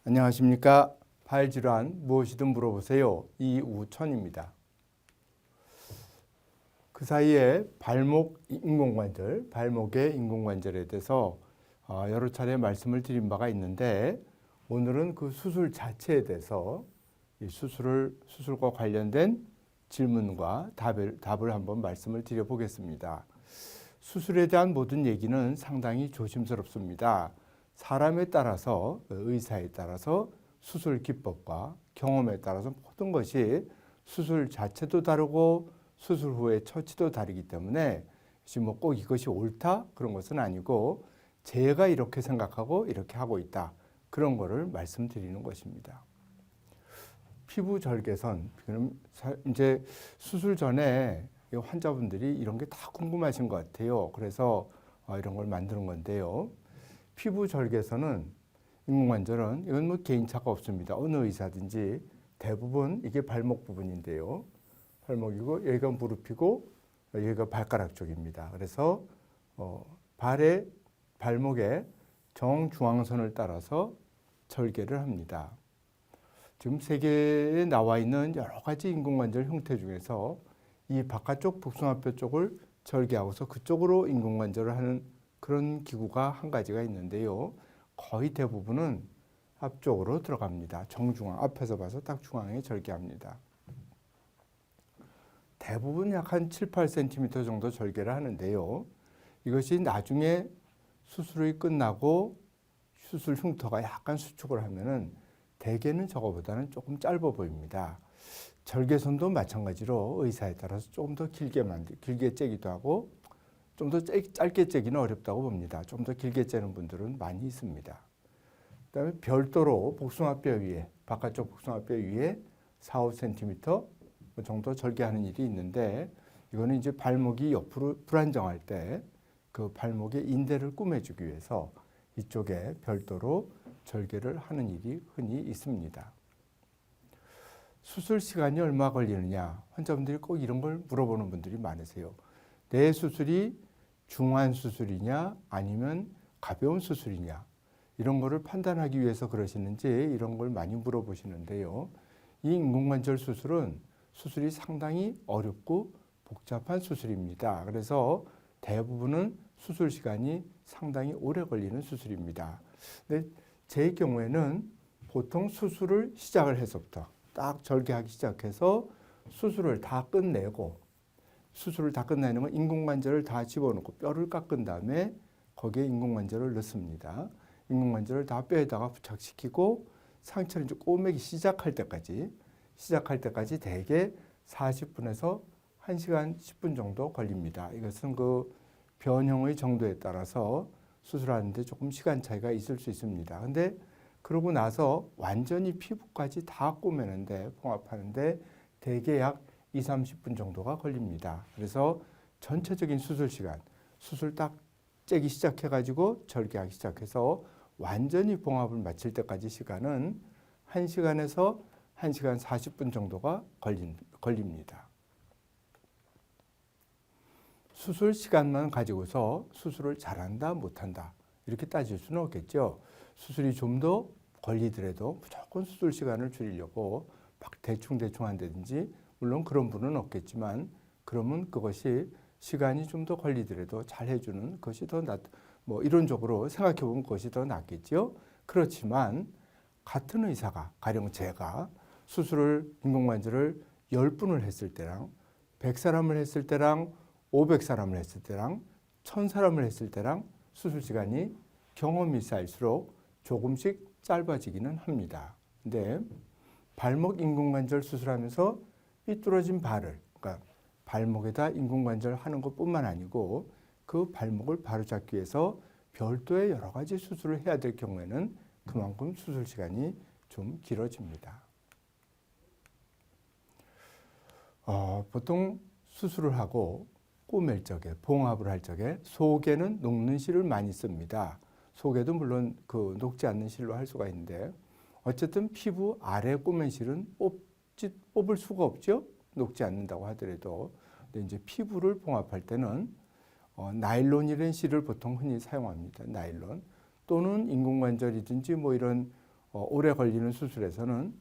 안녕하십니까. 발질환 무엇이든 물어보세요. 이우천입니다. 그 사이에 발목의 인공관절에 대해서 여러 차례 말씀을 드린 바가 있는데, 오늘은 그 수술 자체에 대해서 이 수술과 관련된 질문과 답을 한번 말씀을 드려보겠습니다. 수술에 대한 모든 얘기는 상당히 조심스럽습니다. 사람에 따라서, 의사에 따라서 수술 기법과 경험에 따라서 모든 것이 수술 자체도 다르고 수술 후의 처치도 다르기 때문에 꼭 이것이 옳다 그런 것은 아니고, 제가 이렇게 생각하고 이렇게 하고 있다 그런 거를 말씀드리는 것입니다. 피부 절개선, 그럼 이제 수술 전에 환자분들이 이런 게 다 궁금하신 것 같아요. 그래서 이런 걸 만드는 건데요. 피부 절개선은, 인공관절은 이건 뭐 개인차가 없습니다. 어느 의사든지 대부분 이게 발목 부분인데요. 발목이고 여기가 무릎이고 여기가 발가락 쪽입니다. 그래서 발목의 정중앙선을 따라서 절개를 합니다. 지금 세계에 나와 있는 여러 가지 인공관절 형태 중에서 이 바깥쪽 복숭아뼈 쪽을 절개하고서 그쪽으로 인공관절을 하는 그런 기구가 한 가지가 있는데요. 거의 대부분은 앞쪽으로 들어갑니다. 정중앙, 앞에서 봐서 딱 중앙에 절개합니다. 대부분 약 한 7, 8cm 정도 절개를 하는데요. 이것이 나중에 수술이 끝나고 수술 흉터가 약간 수축을 하면은 대개는 저거보다는 조금 짧아 보입니다. 절개선도 마찬가지로 의사에 따라서 조금 더 길게 째기도 하고, 좀 더 짧게 째기는 어렵다고 봅니다. 좀 더 길게 째는 분들은 많이 있습니다. 그다음에 별도로 복숭아뼈 위에, 바깥쪽 복숭아뼈 위에 4, 5cm 정도 절개하는 일이 있는데, 이거는 이제 발목이 옆으로 불안정할 때 그 발목의 인대를 꾸며주기 위해서 이쪽에 별도로 절개를 하는 일이 흔히 있습니다. 수술 시간이 얼마 걸리느냐, 환자분들이 꼭 이런 걸 물어보는 분들이 많으세요. 내 수술이 중한 수술이냐 아니면 가벼운 수술이냐, 이런 거를 판단하기 위해서 그러시는지 이런 걸 많이 물어보시는데요. 이 인공관절 수술은 수술이 상당히 어렵고 복잡한 수술입니다. 그래서 대부분은 수술 시간이 상당히 오래 걸리는 수술입니다. 근데 제 경우에는 보통 수술을 시작을 해서부터 딱 절개하기 시작해서 수술을 다 끝내고, 수술을 다 끝내는 건 인공관절을 다 집어넣고 뼈를 깎은 다음에 거기에 인공관절을 넣습니다. 인공관절을 다 뼈에다가 부착시키고 상처를 이제 꼬매기 시작할 때까지 대개 40분에서 1시간 10분 정도 걸립니다. 이것은 그 변형의 정도에 따라서 수술하는데 조금 시간 차이가 있을 수 있습니다. 근데 그러고 나서 완전히 피부까지 다 꼬매는데, 봉합하는데 대개 약 2, 30분 정도가 걸립니다. 그래서 전체적인 수술 시간, 수술 딱 째기 시작해가지고 절개하기 시작해서 완전히 봉합을 마칠 때까지 시간은 1시간에서 1시간 40분 정도가 걸립니다. 수술 시간만 가지고서 수술을 잘한다 못한다 이렇게 따질 수는 없겠죠. 수술이 좀 더 걸리더라도 무조건 수술 시간을 줄이려고 막 대충 한다든지, 물론 그런 분은 없겠지만, 그러면 그것이 시간이 좀 더 걸리더라도 잘 해주는 것이 더 이론적으로 생각해 보면 그것이 더 낫겠죠. 그렇지만 같은 의사가, 가령 제가 수술을, 인공관절을 10분을 했을 때랑 100사람을 했을 때랑 500사람을 했을 때랑 1000사람을 했을 때랑 수술 시간이 경험이 쌓일수록 조금씩 짧아지기는 합니다. 근데 발목 인공관절 수술하면서 삐뚤어진 발을, 그러니까 발목에다 인공관절 하는 것뿐만 아니고 그 발목을 바로잡기 위해서 별도의 여러 가지 수술을 해야 될 경우에는 그만큼 수술 시간이 좀 길어집니다. 보통 수술을 하고 꼬맬 적에, 봉합을 할 적에 속에는 녹는 실을 많이 씁니다. 속에도 물론 그 녹지 않는 실로 할 수가 있는데, 어쨌든 피부 아래 꼬맨 실은 뽑을 수가 없죠. 녹지 않는다고 하더라도. 근데 이제 피부를 봉합할 때는 나일론이라는 실을 보통 흔히 사용합니다. 나일론 또는 인공관절이든지 뭐 이런 오래 걸리는 수술에서는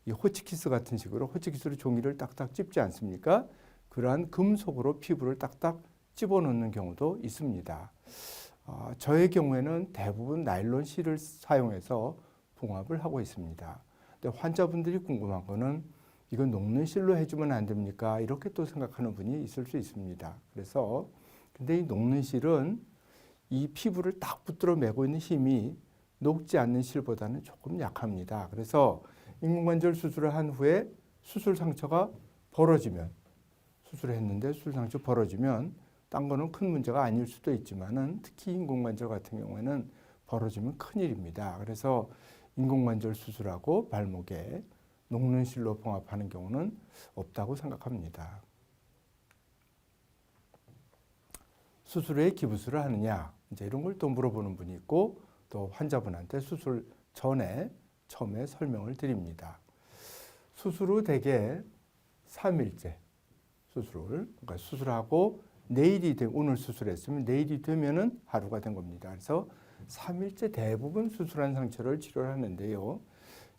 이 호치키스 같은 식으로 호치키스로 종이를 딱딱 찝지 않습니까? 그러한 금속으로 피부를 딱딱 집어넣는 경우도 있습니다. 저의 경우에는 대부분 나일론 실을 사용해서 봉합을 하고 있습니다. 근데 환자분들이 궁금한 거는 이건 녹는 실로 해주면 안 됩니까? 이렇게 또 생각하는 분이 있을 수 있습니다. 그래서 근데 이 녹는 실은 이 피부를 딱 붙들어 매고 있는 힘이 녹지 않는 실보다는 조금 약합니다. 그래서 인공관절 수술을 한 후에 수술 상처가 벌어지면 수술을 했는데 수술 상처 벌어지면 딴 거는 큰 문제가 아닐 수도 있지만은 특히 인공관절 같은 경우에는 벌어지면 큰일입니다. 그래서 인공관절 수술하고 발목에 녹는 실로 봉합하는 경우는 없다고 생각합니다. 수술 후에 기부술을 하느냐 이제 이런 걸 또 물어보는 분이 있고 또 환자분한테 수술 전에 처음에 설명을 드립니다. 수술 후 대개 3일째 그러니까 수술하고 내일이 오늘 수술했으면 내일이 되면은 하루가 된 겁니다. 그래서 3일째 대부분 수술한 상처를 치료를 하는데요.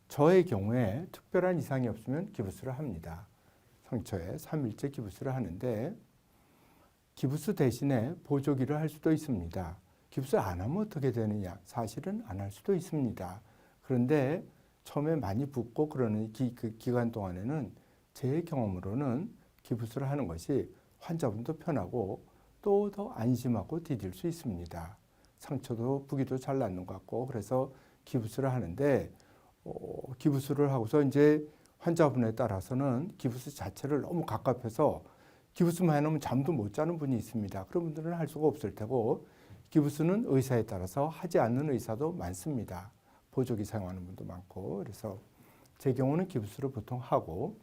저의 경우에 특별한 이상이 없으면 기부술을 합니다. 상처에 3일째 기부술을 하는데 기부수 대신에 보조기를 할 수도 있습니다. 기부술 안 하면 어떻게 되느냐? 사실은 안 할 수도 있습니다. 그런데 처음에 많이 붓고 그러는 그 기간 동안에는 제 경험으로는 기부술을 하는 것이 환자분도 편하고 또 더 안심하고 디딜 수 있습니다. 상처도 부기도 잘 낫는 것 같고 그래서 기부술을 하는데 기부술을 하고서 이제 환자분에 따라서는 기부술 자체를 너무 갑갑해서 기부술만 해놓으면 잠도 못 자는 분이 있습니다. 그런 분들은 할 수가 없을 테고 기부술은 의사에 따라서 하지 않는 의사도 많습니다. 보조기 사용하는 분도 많고 그래서 제 경우는 기부술을 보통 하고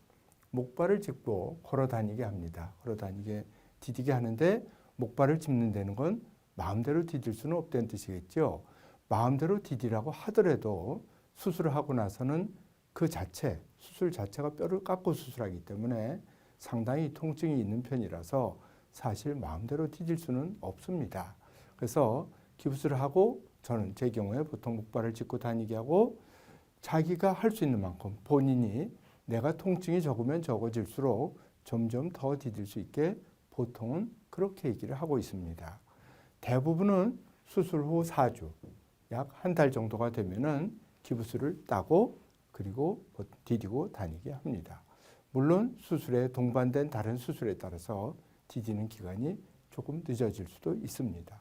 목발을 짚고 걸어 다니게 합니다. 걸어 다니게 디디게 하는데 목발을 짚는 데는 건 마음대로 디딜 수는 없다는 뜻이겠죠. 마음대로 디디라고 하더라도 수술을 하고 나서는 그 자체, 수술 자체가 뼈를 깎고 수술하기 때문에 상당히 통증이 있는 편이라서 사실 마음대로 디딜 수는 없습니다. 그래서 기부술을 하고 저는 제 경우에 보통 목발을 짚고 다니게 하고 자기가 할 수 있는 만큼 본인이 내가 통증이 적으면 적어질수록 점점 더 디딜 수 있게 보통은 그렇게 얘기를 하고 있습니다. 대부분은 수술 후 4주, 약 한 달 정도가 되면은 기부술을 따고 그리고 디디고 다니게 합니다. 물론 수술에 동반된 다른 수술에 따라서 디디는 기간이 조금 늦어질 수도 있습니다.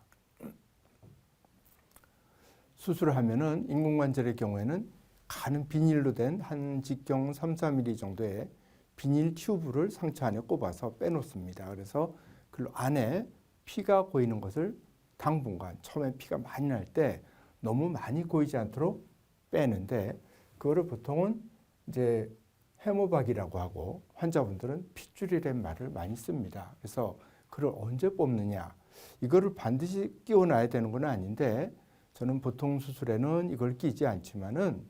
수술을 하면은 인공관절의 경우에는 가는 비닐로 된 한 직경 3, 4mm 정도의 비닐 튜브를 상처 안에 꼽아서 빼놓습니다. 그래서 그 안에 피가 고이는 것을 당분간 처음에 피가 많이 날 때 너무 많이 고이지 않도록 빼는데 그거를 보통은 이제 해모박이라고 하고 환자분들은 핏줄이라는 말을 많이 씁니다. 그래서 그걸 언제 뽑느냐 이거를 반드시 끼워놔야 되는 건 아닌데 저는 보통 수술에는 이걸 끼지 않지만은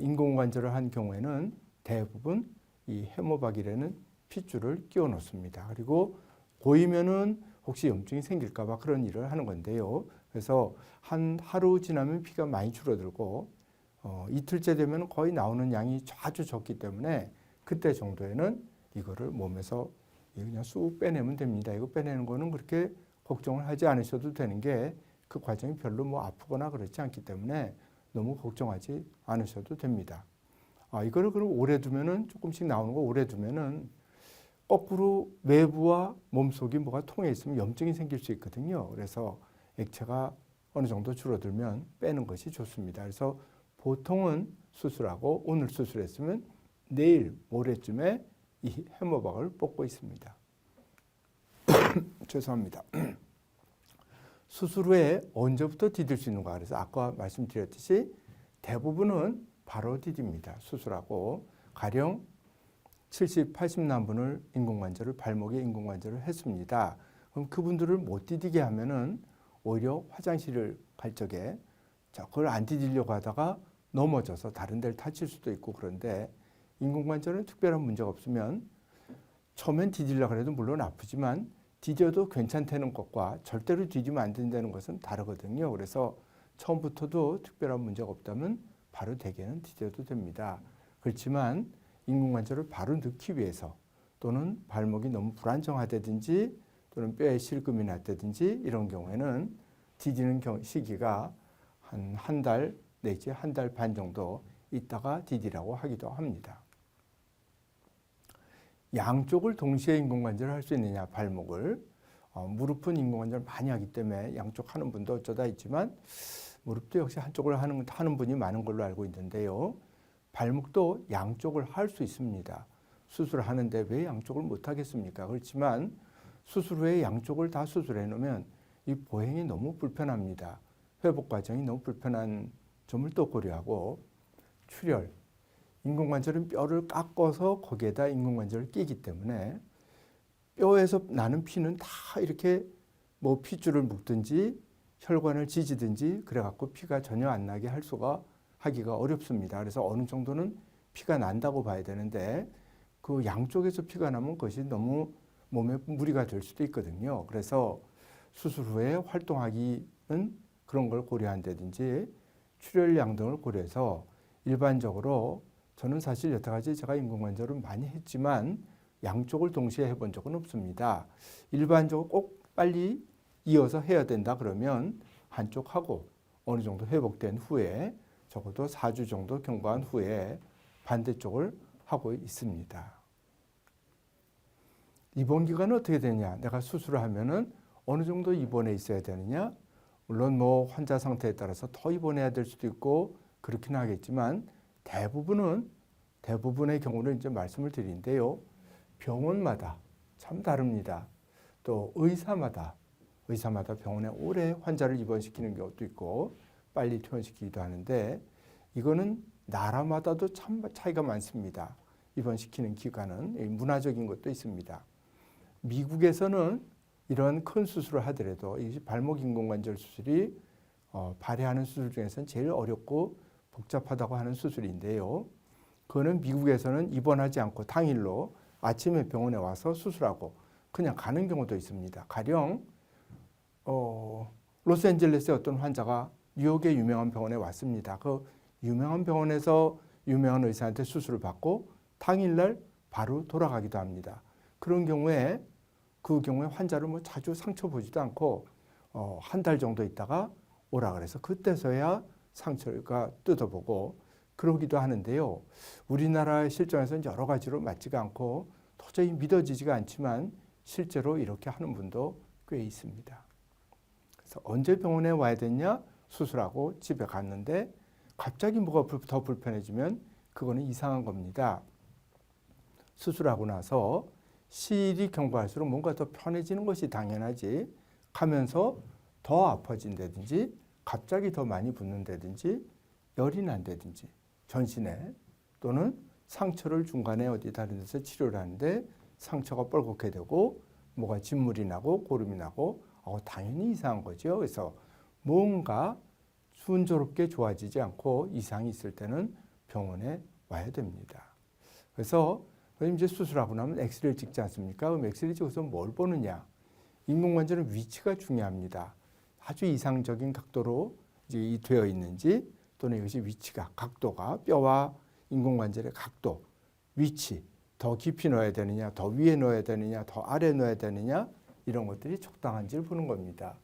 인공관절을 한 경우에는 대부분 이 해모박이라는 핏줄을 끼워 놓습니다. 그리고 고이면은 혹시 염증이 생길까봐 그런 일을 하는 건데요. 그래서 한 하루 지나면 피가 많이 줄어들고 이틀째 되면 거의 나오는 양이 아주 적기 때문에 그때 정도에는 이거를 몸에서 그냥 쑥 빼내면 됩니다. 이거 빼내는 거는 그렇게 걱정을 하지 않으셔도 되는 게 그 과정이 별로 뭐 아프거나 그렇지 않기 때문에 너무 걱정하지 않으셔도 됩니다. 이거를 그럼 오래 두면은 조금씩 나오는 거 오래 두면은 거꾸로 외부와 몸속이 뭐가 통해 있으면 염증이 생길 수 있거든요. 그래서 액체가 어느 정도 줄어들면 빼는 것이 좋습니다. 그래서 보통은 수술하고 오늘 수술했으면 내일 모레쯤에 이 해모박을 뽑고 있습니다. 죄송합니다. 수술 후에 언제부터 디딜 수 있는가? 그래서 아까 말씀드렸듯이 대부분은 바로 디딥니다. 수술하고 가령 70, 80남분을 인공관절을 발목에 인공관절을 했습니다. 그럼 그분들을 못 디디게 하면은 오히려 화장실을 갈 적에 그걸 안 디디려고 하다가 넘어져서 다른 데를 다칠 수도 있고 그런데 인공관절은 특별한 문제가 없으면 처음엔 디디려고 해도 물론 아프지만 디뎌도 괜찮다는 것과 절대로 디디면 안 된다는 것은 다르거든요. 그래서 처음부터도 특별한 문제가 없다면 바로 대개는 디뎌도 됩니다. 그렇지만 인공관절을 바로 넣기 위해서 또는 발목이 너무 불안정하다든지 또는 뼈에 실금이 났다든지 이런 경우에는 디디는 시기가 한 달 내지 한 달 반 정도 있다가 디디라고 하기도 합니다. 양쪽을 동시에 인공관절을 할 수 있느냐, 발목을. 무릎은 인공관절을 많이 하기 때문에 양쪽 하는 분도 어쩌다 있지만 무릎도 역시 한쪽을 하는 분이 많은 걸로 알고 있는데요. 발목도 양쪽을 할 수 있습니다. 수술하는데 왜 양쪽을 못 하겠습니까? 그렇지만 수술 후에 양쪽을 다 수술해 놓으면 이 보행이 너무 불편합니다. 회복 과정이 너무 불편한 점을 또 고려하고, 출혈, 인공관절은 뼈를 깎아서 거기에다 인공관절을 끼기 때문에 뼈에서 나는 피는 다 이렇게 뭐 핏줄을 묶든지 혈관을 지지든지 그래갖고 피가 전혀 안 나게 하기가 어렵습니다. 그래서 어느 정도는 피가 난다고 봐야 되는데 그 양쪽에서 피가 나면 그것이 너무 몸에 무리가 될 수도 있거든요. 그래서 수술 후에 활동하기는 그런 걸 고려한다든지 출혈량 등을 고려해서 일반적으로 저는 사실 여태까지 제가 인공관절을 많이 했지만 양쪽을 동시에 해본 적은 없습니다. 일반적으로 꼭 빨리 이어서 해야 된다 그러면 한쪽 하고 어느 정도 회복된 후에 적어도 4주 정도 경과한 후에 반대쪽을 하고 있습니다. 입원 기간은 어떻게 되냐? 내가 수술을 하면은 어느 정도 입원해 있어야 되느냐? 물론 뭐 환자 상태에 따라서 더 입원해야 될 수도 있고 그렇긴 하겠지만 대부분의 경우는 이제 말씀을 드리는데요. 병원마다 참 다릅니다. 또 의사마다 병원에 오래 환자를 입원시키는 경우도 있고 빨리 퇴원시키기도 하는데 이거는 나라마다도 참 차이가 많습니다. 입원시키는 기간은 문화적인 것도 있습니다. 미국에서는 이런 큰 수술을 하더라도 이 발목 인공관절 수술이 발해하는 수술 중에서는 제일 어렵고 복잡하다고 하는 수술인데요. 그거는 미국에서는 입원하지 않고 당일로 아침에 병원에 와서 수술하고 그냥 가는 경우도 있습니다. 가령 로스앤젤레스의 어떤 환자가 뉴욕의 유명한 병원에 왔습니다. 그 유명한 병원에서 유명한 의사한테 수술을 받고 당일날 바로 돌아가기도 합니다. 그런 경우에 환자를 뭐 자주 상처 보지도 않고 한 달 정도 있다가 오라 그래서 그때서야 상처가 뜯어보고 그러기도 하는데요. 우리나라의 실정에서는 여러 가지로 맞지가 않고 도저히 믿어지지가 않지만 실제로 이렇게 하는 분도 꽤 있습니다. 그래서 언제 병원에 와야 되냐? 수술하고 집에 갔는데 갑자기 뭐가 더 불편해지면 그거는 이상한 겁니다. 수술하고 나서 시일이 경과할수록 뭔가 더 편해지는 것이 당연하지 가면서 더 아파진다든지 갑자기 더 많이 붓는다든지 열이 난다든지 전신에 또는 상처를 중간에 어디 다른 데서 치료를 하는데 상처가 뻘겋게 되고 뭐가 진물이 나고 고름이 나고 당연히 이상한 거죠. 그래서 뭔가 순조롭게 좋아지지 않고 이상이 있을 때는 병원에 와야 됩니다. 그래서 이제 수술하고 나면 엑스레이를 찍지 않습니까? 그럼 엑스레이 찍어서 뭘 보느냐? 인공관절은 위치가 중요합니다. 아주 이상적인 각도로 이제 되어 있는지 또는 이것이 위치가 각도가 뼈와 인공관절의 각도, 위치 더 깊이 넣어야 되느냐, 더 위에 넣어야 되느냐, 더 아래 넣어야 되느냐 이런 것들이 적당한지를 보는 겁니다.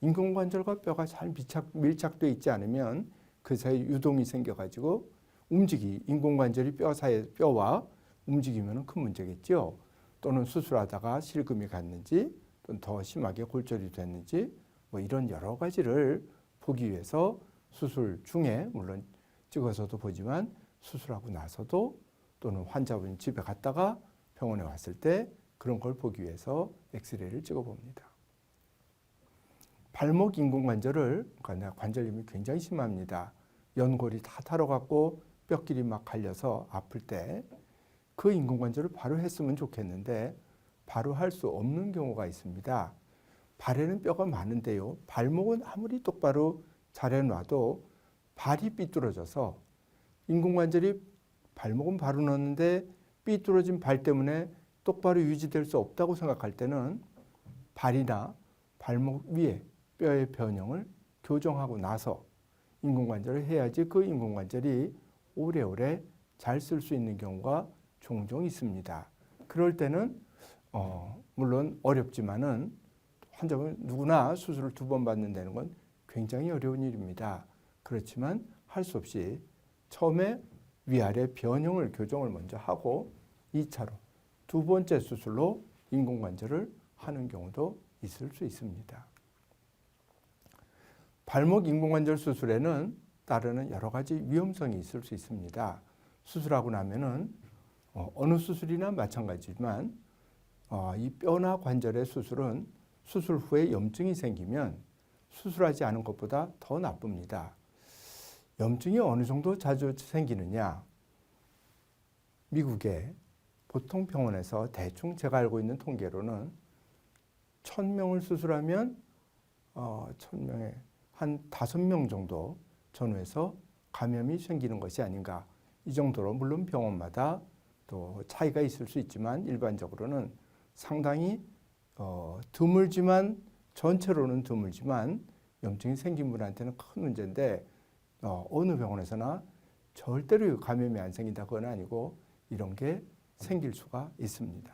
인공관절과 뼈가 잘 밀착되어 있지 않으면 그 사이에 유동이 생겨가지고 인공관절이 뼈와 움직이면 큰 문제겠죠. 또는 수술하다가 실금이 갔는지 또는 더 심하게 골절이 됐는지 뭐 이런 여러 가지를 보기 위해서 수술 중에 물론 찍어서도 보지만 수술하고 나서도 또는 환자분 집에 갔다가 병원에 왔을 때 그런 걸 보기 위해서 엑스레이를 찍어봅니다. 발목 인공관절을 그러니까 관절염이 굉장히 심합니다. 연골이 다 타러갔고 뼈끼리 막 갈려서 아플 때 그 인공관절을 바로 했으면 좋겠는데 바로 할 수 없는 경우가 있습니다. 발에는 뼈가 많은데요. 발목은 아무리 똑바로 잘 해놔도 발이 삐뚤어져서 인공관절이 발목은 바로 넣었는데 삐뚤어진 발 때문에 똑바로 유지될 수 없다고 생각할 때는 발이나 발목 위에 뼈의 변형을 교정하고 나서 인공관절을 해야지 그 인공관절이 오래오래 잘 쓸 수 있는 경우가 종종 있습니다. 그럴 때는 물론 어렵지만은 환자분 누구나 수술을 2번 받는다는 건 굉장히 어려운 일입니다. 그렇지만 할 수 없이 처음에 위아래 변형을 교정을 먼저 하고 2차로 2번째 수술로 인공관절을 하는 경우도 있을 수 있습니다. 발목 인공관절 수술에는 따르는 여러 가지 위험성이 있을 수 있습니다. 수술하고 나면은 어느 수술이나 마찬가지지만 이 뼈나 관절의 수술은 수술 후에 염증이 생기면 수술하지 않은 것보다 더 나쁩니다. 염증이 어느 정도 자주 생기느냐? 미국의 보통 병원에서 대충 제가 알고 있는 통계로는 1000명을 수술하면 1000명에 한 5명 정도 전후에서 감염이 생기는 것이 아닌가. 이 정도로 물론 병원마다 또 차이가 있을 수 있지만 일반적으로는 상당히 드물지만 전체로는 드물지만 염증이 생긴 분한테는 큰 문제인데 어느 병원에서나 절대로 감염이 안 생긴다고는 아니고 이런 게 생길 수가 있습니다.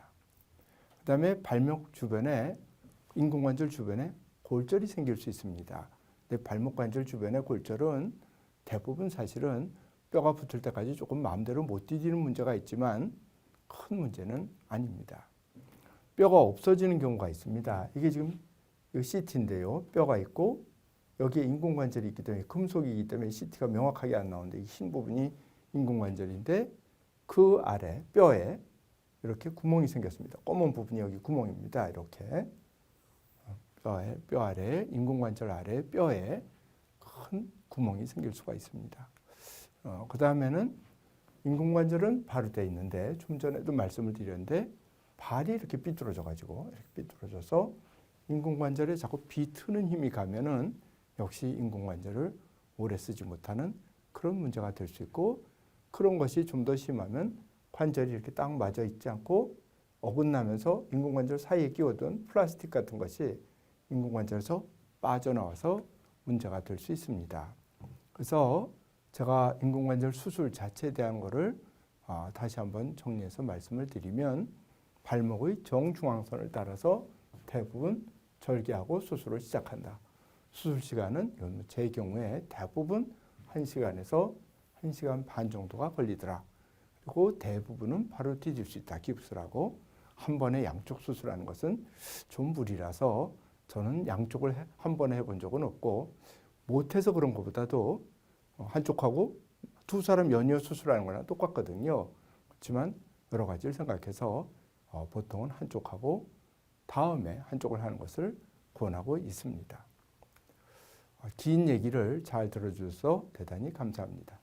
그 다음에 발목 주변에 인공관절 주변에 골절이 생길 수 있습니다. 근데 발목 관절 주변의 골절은 대부분 사실은 뼈가 붙을 때까지 조금 마음대로 못 디디는 문제가 있지만 큰 문제는 아닙니다. 뼈가 없어지는 경우가 있습니다. 이게 지금 CT인데요. 뼈가 있고 여기에 인공관절이 있기 때문에 금속이기 때문에 CT가 명확하게 안 나오는데 이 흰 부분이 인공관절인데 그 아래 뼈에 이렇게 구멍이 생겼습니다. 검은 부분이 여기 구멍입니다. 이렇게 뼈 아래 인공관절 아래 뼈에 큰 구멍이 생길 수가 있습니다. 그 다음에는 인공관절은 바로 돼 있는데 좀 전에도 말씀을 드렸는데 발이 이렇게 삐뚤어져 가지고 이렇게 삐뚤어져서 인공관절에 자꾸 비트는 힘이 가면은 역시 인공관절을 오래 쓰지 못하는 그런 문제가 될 수 있고 그런 것이 좀 더 심하면 관절이 이렇게 딱 맞아 있지 않고 어긋나면서 인공관절 사이에 끼워둔 플라스틱 같은 것이 인공관절에서 빠져나와서 문제가 될 수 있습니다. 그래서 제가 인공관절 수술 자체에 대한 거를 다시 한번 정리해서 말씀을 드리면 발목의 정중앙선을 따라서 대부분 절개하고 수술을 시작한다. 수술 시간은 제 경우에 대부분 1시간에서 1시간 반 정도가 걸리더라. 그리고 대부분은 바로 디딜 수 있다. 깁스라고. 한 번에 양쪽 수술하는 것은 좀 무리라서 저는 양쪽을 한 번에 해본 적은 없고 못해서 그런 것보다도 한쪽하고 두 사람 연이어 수술하는 거랑 똑같거든요. 그렇지만 여러 가지를 생각해서 보통은 한쪽하고 다음에 한쪽을 하는 것을 권하고 있습니다. 긴 얘기를 잘 들어주셔서 대단히 감사합니다.